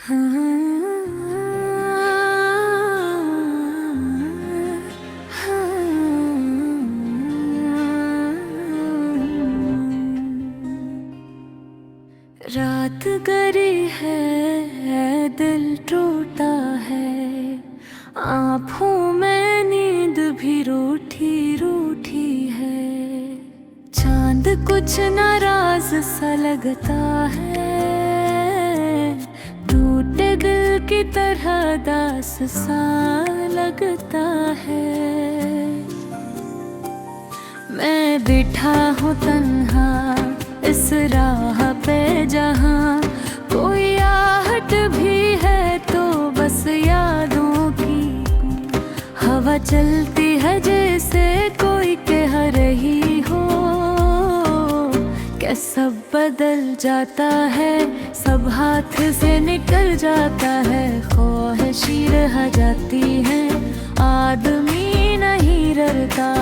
रात गरी है, दिल टूटा है, आँखों में नींद भी रूठी रूठी है। चांद कुछ नाराज सा लगता है, टूटे दिल की तरह दास सा लगता है। मैं बैठा हूँ तन्हा इस राह पे, जहाँ कोई आहट भी है तो बस यादों की हवा चलती है, जैसे कोई कह रही हो क्या सब बदल जाता है, सब हाथ से निकल जाता है, ख्वाहिशें रह जाती है, आदमी नहीं डरता।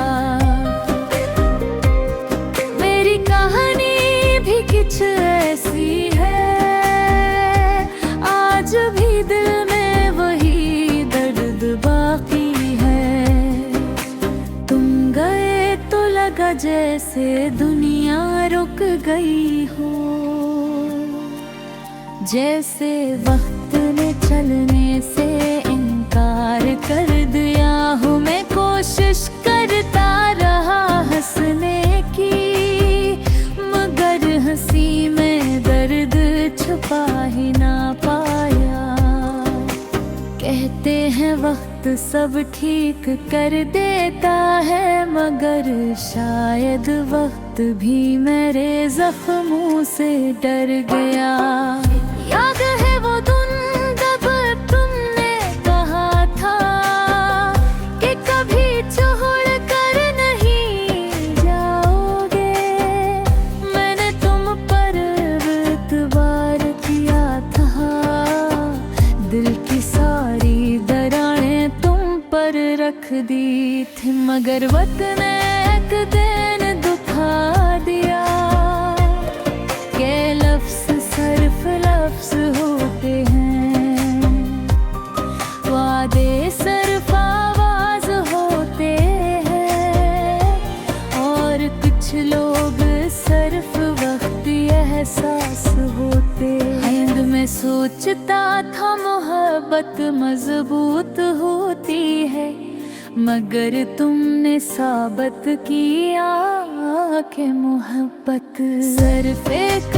मेरी कहानी भी कुछ ऐसी है, आज भी दिल में वही दर्द बाकी है। तुम गए तो लगा जैसे दुनिया रुक गई हो, जैसे वक्त ने चलने से इनकार कर दिया हूँ। मैं कोशिश करता रहा हंसने की, मगर हंसी में दर्द छुपा ही ना पाया। कहते हैं वक्त सब ठीक कर देता है, मगर शायद वक्त भी मेरे जख्मों से डर गया। याद है वो दिन जब तुमने कहा था कि कभी छोड़ कर नहीं जाओगे। मैंने तुम पर एतबार किया था, दिल की सारी दरारें तुम पर रख दी थी, मगर वक्त ने एक दिन दुखा दिया। के लफ्ज़ सिर्फ लफ्ज़ होते हैं, वादे सिर्फ आवाज़ होते हैं, और कुछ लोग सिर्फ वक्त एहसास होते हैं। नींद में सोचता था मोहब्बत मजबूत होती है, मगर तुमने साबित किया कि मोहब्बत सिर्फ एक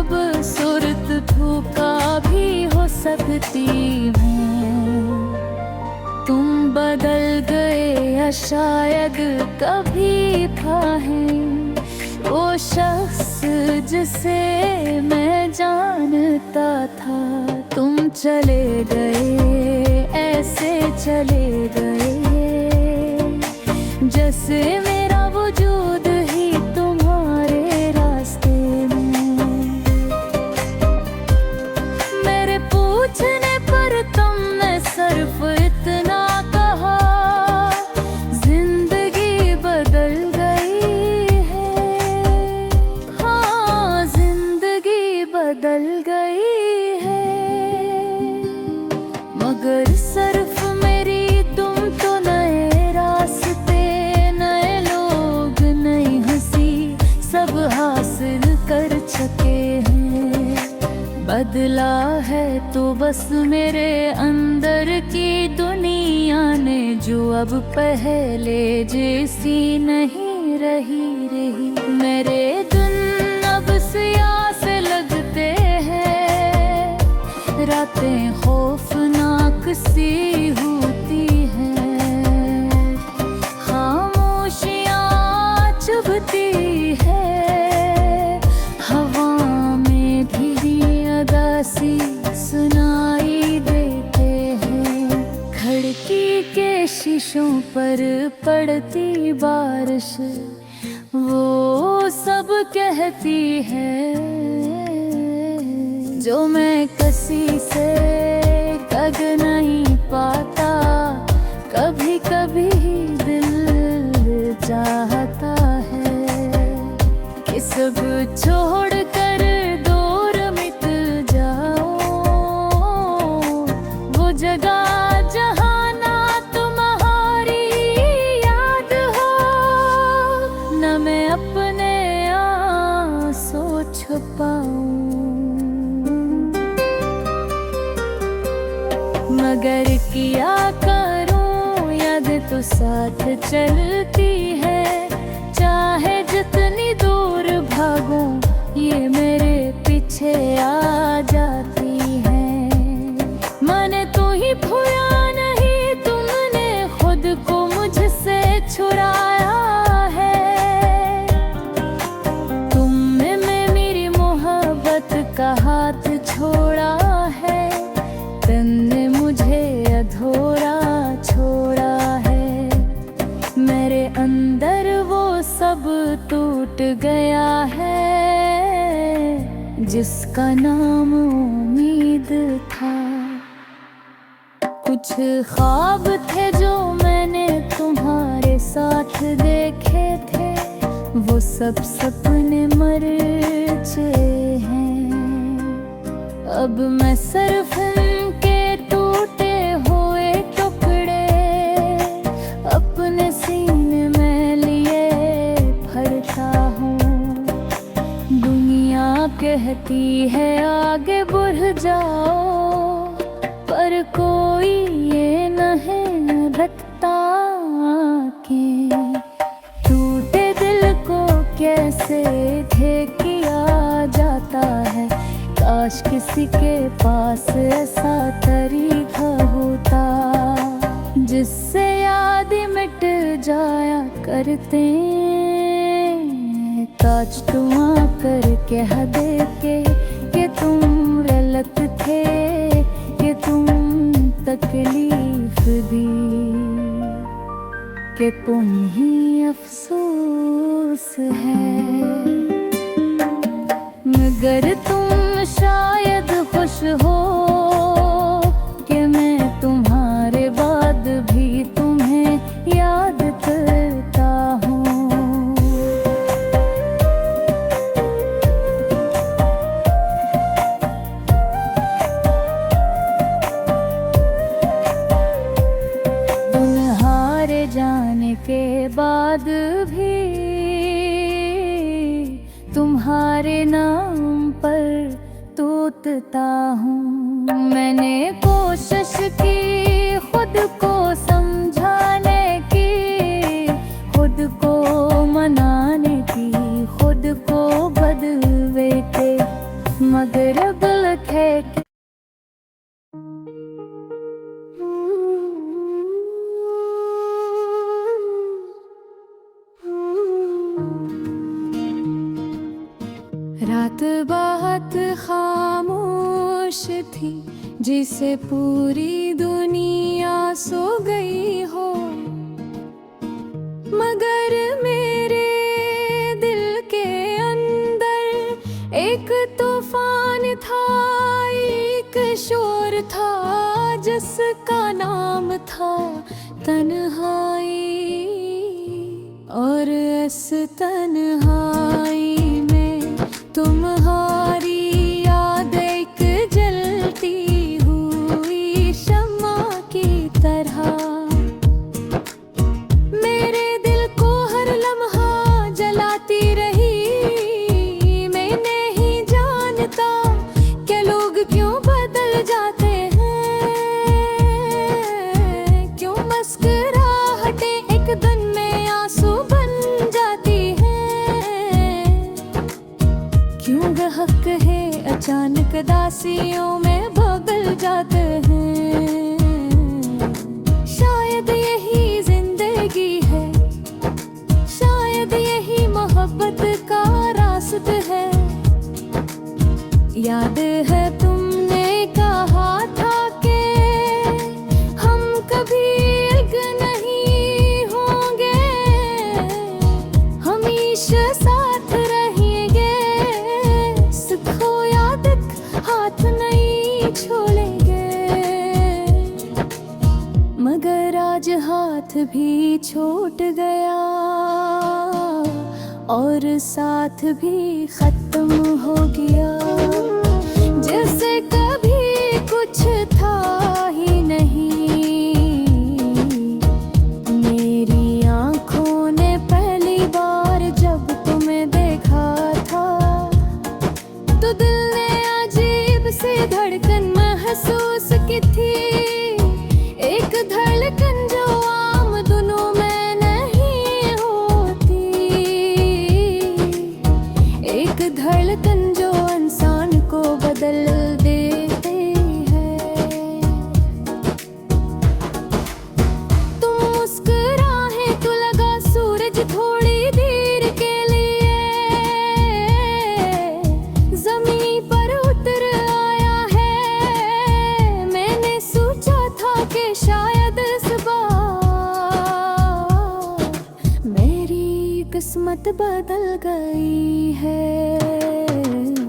खूबसूरत धोखा भी हो सकती है। तुम बदल गए या शायद कभी था है वो शख्स जिसे मैं जानता था। तुम चले गए, ऐसे चले गए जैसे मेरा वजूद ही तुम्हारे रास्ते में। मेरे पूछने पर तुमने सिर्फ इतना कहा, जिंदगी बदल गई है। हाँ, जिंदगी बदल गई है, मगर सिर्फ मेरी तुम तो नए रास्ते, नए लोग, नई हंसी सब हासिल कर चुके हैं। बदला है तो बस मेरे अंदर की दुनिया ने, जो अब पहले जैसी नहीं रही। मेरे दिन अब सियाह से लगते हैं, रातें खौफनाक सी होती हैं, खामोशियाँ चुभती है, हवा में भी अदासी सुनाई देते हैं। खिड़की के शीशों पर पड़ती बारिश वो सब कहती है, जो मैं किसी से कग नहीं पाता। कभी कभी दिल चाहता है कि सब छोड़ कर दूर मिट जाओ। मगर किया करूं याद तो साथ चलती है। चाहे जितनी दूर भागूं ये मेरे पीछे आ जाती है। मैंने तो ही खोया नहीं, तुमने खुद को मुझसे छुड़ाया है। तुमने मेरी मोहब्बत का हाथ छोड़ा है, तुमने मुझे अधूरा छोड़ा है। मेरे अंदर वो सब टूट गया है जिसका नाम उम्मीद था। कुछ ख्वाब थे जो मैंने तुम्हारे साथ देखे थे, वो सब सपने मर चुके हैं। अब मैं सिर्फ के टूटे हुए टुकड़े अपने सीने में लिए भरता हूँ। दुनिया कहती है आगे बढ़ जाओ, पर कोई ये नहीं रखता कि टूटे दिल को कैसे ठीक किया जाता है। काश किसी के पास ऐसा तरीका होता जिससे याद मिट जाया करते। काश तुम आकर कह दे कि तुम गलत थे, कि तुम तकलीफ दी, कि तुम ही अफसोस है। मगर तुम शायद खुश हो कि मैं तुम्हारे बाद भी तुम्हें याद करता हूँ। तुम्हारे जाने के बाद भी तुम्हारे नाम पर तूतता हूँ। मैंने कोशिश की खुद को समझाने की, खुद को मनाने की, खुद को बदलने के, मगर गलत है कि रात बहुत खामोश थी, जिसे पूरी दुनिया सो गई हो, मगर मेरे दिल के अंदर एक तूफान था, एक शोर था जिसका नाम था तन्हाई। और इस तन्हाई में तुम्हारी याद एक जलती हुई शम्मा की तरह मेरे दिल को हर लम्हा जलाती रही। मैं नहीं जानता कि लोग क्यों बदल जाते हैं, क्यों मुस्कुराहटें एक दिन में आंसू बन जाती हैं, क्यों हक है अचानक दासियों में बदल जाते हैं। शायद यही जिंदगी है, शायद यही मोहब्बत का रास्ता है। याद है तुमने कहा था कि हम कभी एक नहीं होंगे, हमेशा साथ रहेंगे, सुखो या दुख हाथ नहीं छोड़ेंगे। मगर आज हाथ भी छूट गया और साथ भी खत्म हो गया, जैसे कभी कुछ था ही नहीं। मेरी आंखों ने पहली बार जब तुम्हें देखा था, तो दिल ने अजीब सी धड़कन महसूस की थी। धड़कन जो आम दोनों में नहीं होती, एक धड़कन जो इंसान को बदल देती है। तुम मुस्कुराए तो लगा सूरज थोड़ी देर के लिए जमीन पर उतर आया है। मैंने सोचा था कि शायद इस बार मेरी किस्मत बदल गई है।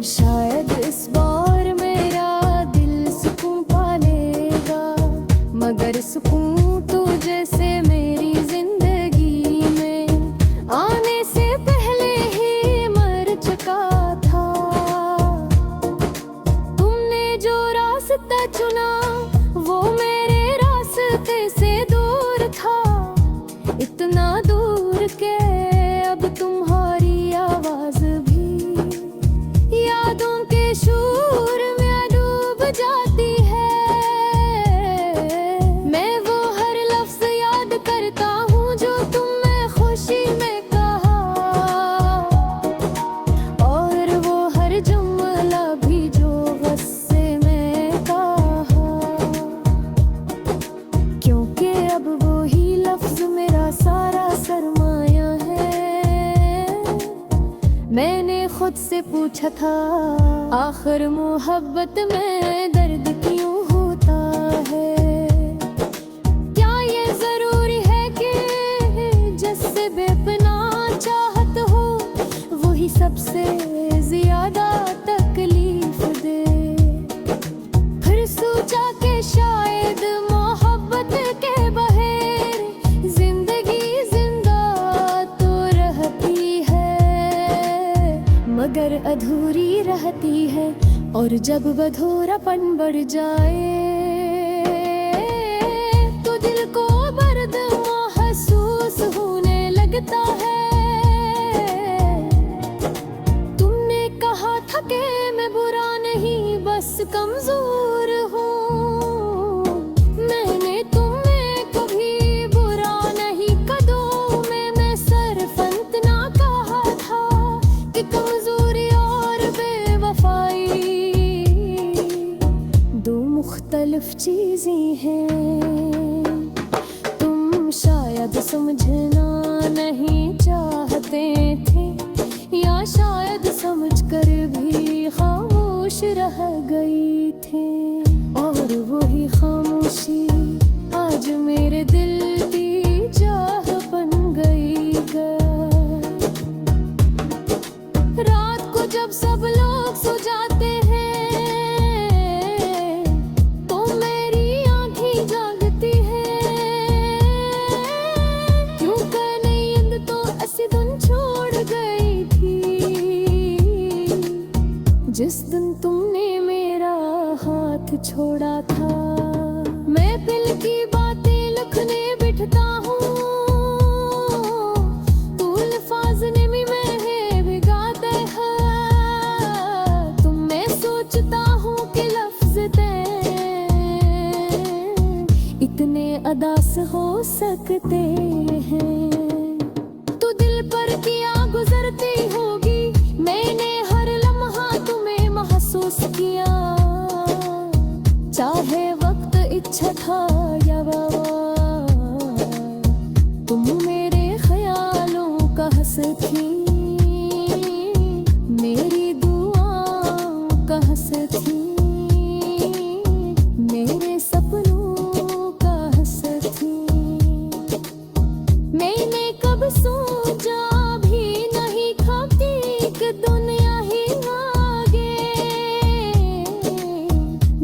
शायद इस बार मेरा दिल सुकून पा लेगा, मगर सुकून तो जैसे मेरी जिंदगी में आने से पहले ही मर चुका था। तुमने जो रास्ता चुना वो मेरे रास्ते से दूर था, इतना दूर के अब तुम्हारी आवाज भी यादों के शोर में डूब जाती है। मैं वो हर लफ्ज याद करता हूँ जो तुमने खुशी में कहा, और वो हर जुमला भी जो गुस्से में कहा, क्योंकि अब वो ही लफ्ज मेरा सारा सरमाया है। मैंने खुद से पूछा था आखिर मोहब्बत में दर्द क्यों होता है? क्या ये जरूरी है कि जिससे बेपनाह चाहत हो वही सबसे ज्यादा तकलीफ दे? फिर सोचा कि शायद मोहब्बत के बगैर जिंदगी जिंदा तो रहती है, मगर अधूरी रहती है। और जब बधूरापन बढ़ जाए तो दिल को दर्द महसूस होने लगता है। तुमने कहा था कि मैं बुरा नहीं बस कमजोर हूँ, मैंने तुम्हें कभी बुरा नहीं कदों में मैं सिर्फ इतना कहा था कि कमजोरी और बेवफाई दो मुख्तलिफ चीजें हैं। तुम शायद समझना नहीं चाहते थे, या शायद समझकर भी खामोश रह गई थे। और वही खामोशी आज मेरे दिल की चाह बन गई है। रात को जब सब लोग सो जाते हैं तो मेरी आंखें जागती हैं, क्योंकि नींद तो ऐसी दिन छोड़ गई थी जिस दिन तुमने मेरा हाथ छोड़ा था। मैं दिल की बातें लिखने बिठता हूँ तो अल्फाज ने भी मैं भिगाते हैं। तुम मैं सोचता हूँ कि लफ्ज इतने अदास हो सकते हैं। तो दिल पर किया गुजरती होगी, मैंने हर लम्हा तुम्हें महसूस किया, चाहे वक्त इच्छा था या वफा। तुम मेरे ख्यालों का हंस थी, मेरी दुआओं का हंस थी, मेरे सपनों का हंस थी। मैंने कब सोचा भी नहीं खाती कि दुनिया ही आगे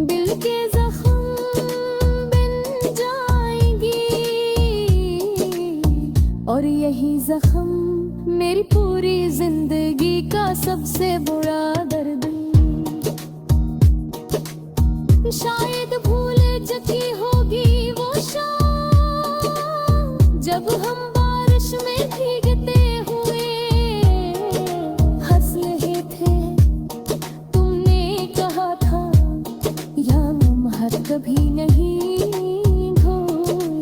दिल के जख्म बन जाएंगी, और यही जख्म मेरी पूरी जिंदगी का सबसे बुरा दर्द। शायद भूल चुकी होगी वो शाम जब हम बारिश में भीगते हुए हंस रहे थे। तुमने कहा था या लम्हा कभी नहीं भूलूंगी।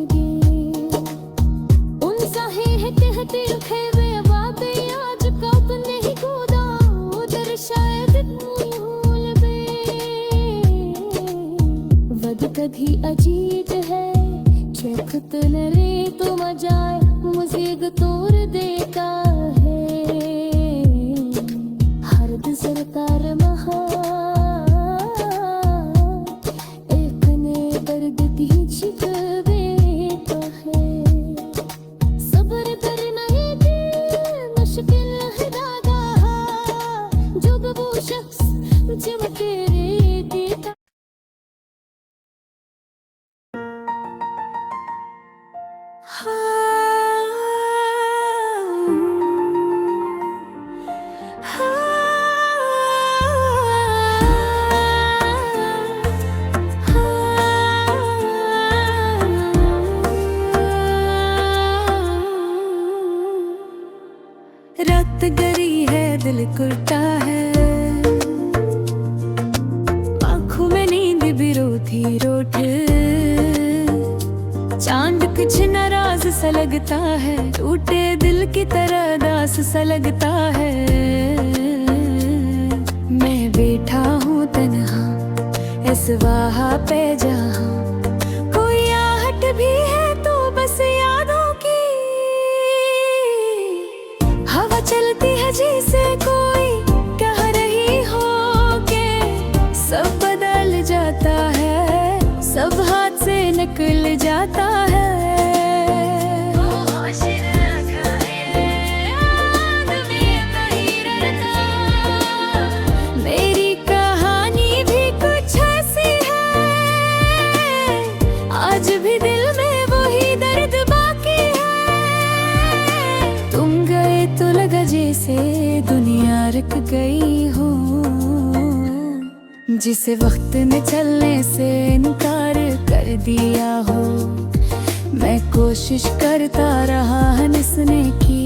कधी अजीज है चखत नरे तो मजाए मुझे तोर देता है हर्द सरकार महा एक ने दर्द दी छिकवे तो है सब्र करना ये दिल मुश्किल है दादा जब वो शख्स जब तेरे देता रात गरी है दिल कुर्ता है आँखों में नींद विरोधी रोट चांद कुछ नाराज सा लगता है टूटे दिल की तरह दास सा लगता है मैं बैठा हूँ तन्हा इस वहा पे जहाँ कोई आहट भी है तो बस यादों की हवा चलती है जिसे कोई कह रही हो के सब बदल जाता है सब हाथ से निकल जाता है मेरी कहानी भी कुछ ऐसी है आज भी दिल में वही दर्द बाकी है तुम गए तो लगा जैसे दुनिया रुक गई हो जिसे वक्त ने चलने से इनकार कर दिया हो मैं कोशिश करता रहा हंसने की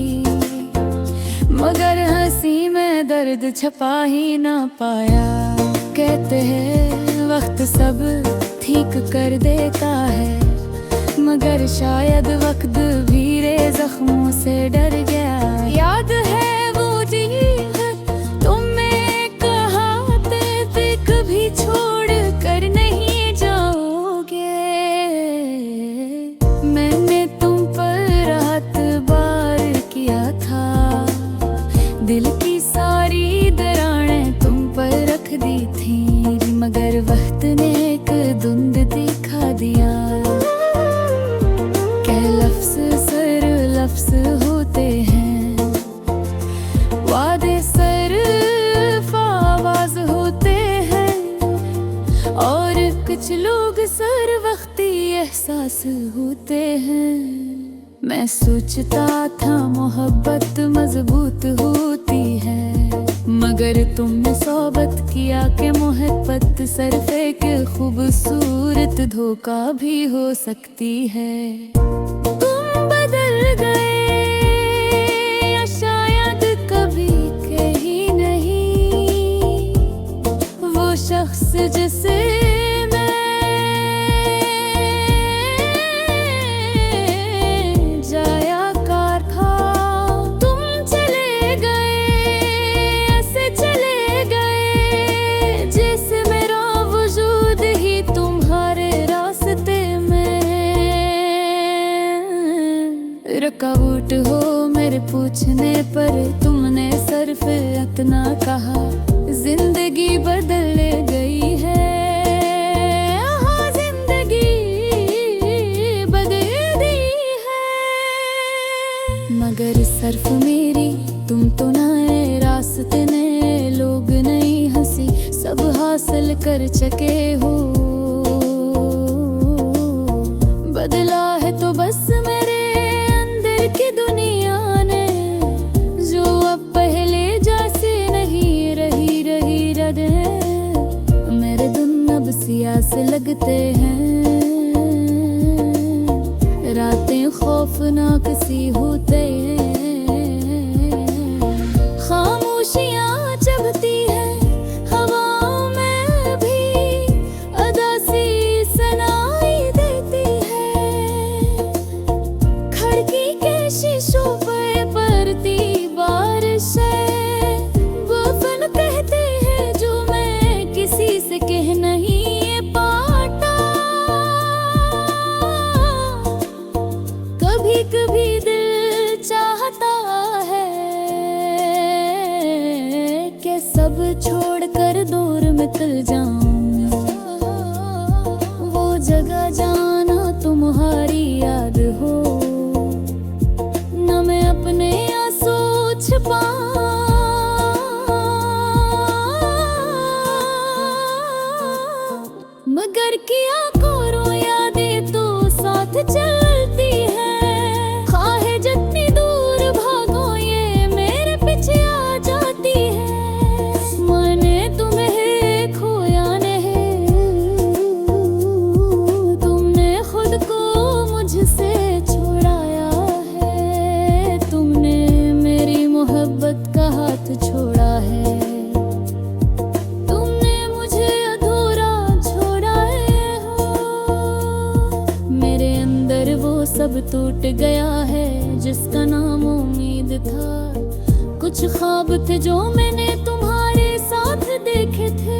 मगर हंसी में दर्द छपा ही ना पाया कहते हैं वक्त सब ठीक कर देता है मगर शायद वक्त भी रे जख्मों से डर गया याद है वो दिन तुम्हें कहते थे कभी छोड़ कर नहीं जाओगे मैंने तुम पर रात बार किया था दिल की सारी दरारें तुम पर रख दी थी मगर वक्त ने एक धुंध दिखा दिया क्या लफ्ज सर लफ्ज होते हैं वादे सिर्फ आवाज होते हैं और कुछ लोग सर वक्ती एहसास होते हैं मैं सोचता था मोहब्बत मजबूत होती है मगर तुमने सोबत किया कि मोहब्बत सिर्फ एक खूबसूरत धोखा भी हो सकती है तुम बदल गए या शायद कभी कहीं नहीं वो शख्स जिसे रुकावट हो मेरे पूछने पर तुमने सिर्फ इतना कहा जिंदगी बदल गई है हाँ जिंदगी बदल दी है मगर सिर्फ मेरी तुम तो नए रास्ते नए लोग नई हंसी सब हासिल कर चुके हो बदला है तो बस मेरे की दुनिया ने जो अब पहले जैसे नहीं रही रहे मेरे दिन अब सिया से लगते हैं रातें खौफनाक सी होते हैं खामोशियां चबती हैं हवाओं में भी अदा सी सनाई देती है खिड़की के शीशों पे पड़ती बारिश है वो फन कहते हैं जो मैं किसी से कह नहीं पाता जगह जाना तुम्हारी याद हो, न मैं अपने आंसू छिपा, मगर किया करो यादें तो साथ चलती है, खाहे जितनी दूर भागो ये मेरे पीछे आ जाती है। मैंने तुम्हें खोया नहीं, तुमने खुद को मुझसे छुड़ाया है, तुमने मेरी मोहब्बत का हाथ छोड़ा है, सब टूट गया है जिसका नाम उम्मीद था। कुछ ख्वाब थे जो मैंने तुम्हारे साथ देखे थे,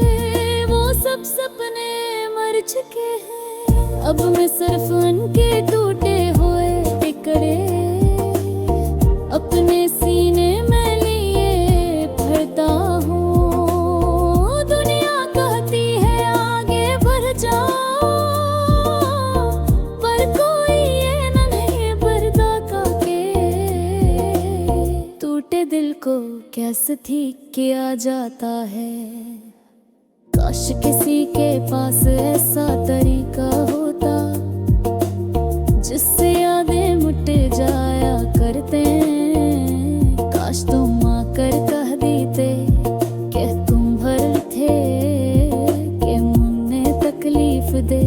वो सब सपने मर चुके हैं। अब मैं सिर्फ उनके टूटे हुए टिकड़े अपने सीने में लिए फिरता हूँ। दुनिया कहती है आगे बढ़ जाओ, पर दिल को कैसे ठीक किया जाता है। काश किसी के पास ऐसा तरीका होता जिससे यादें मिट जाया करते। काश तुम आकर कह देते कि तुम भर थे, कि मुझे तकलीफ दे,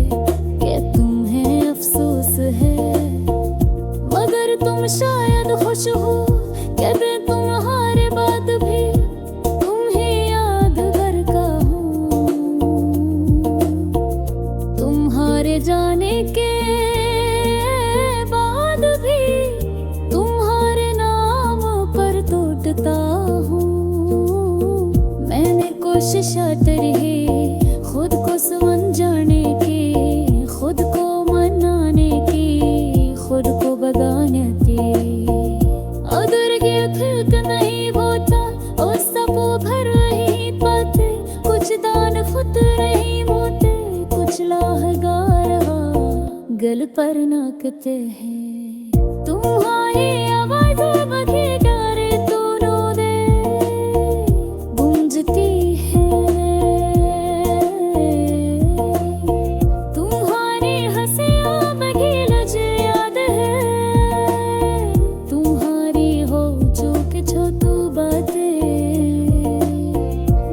कि तुम्हें अफसोस है, मगर तुम शायद खुश हो कहते तुम्हारे बाद भी तुम ही यादगार का हूँ। तुम्हारे जाने के बाद भी तुम्हारे नाम पर टूटता हूँ। मैंने कोशिश करी खुद को समझाने की, खुद को मनाने की, खुद को बगाने की, नहीं होता और सब भर रही पाते, कुछ दान खुद नहीं होते, कुछ लाहगार गल पर नाकते हैं। तुम्हारी आवाज़ बगी डारे दोनों दे गूंजती है, तुम्हारी हंसियां बगी लज याद है, तुम्हारी हो छोटू बातें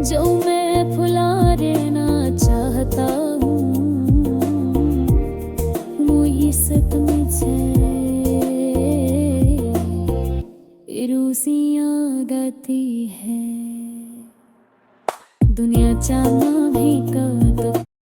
जो मैं भुला देना चाहता हूँ। मुझे सतमुझे रूसियाँ गाती है, दुनिया चाहना भी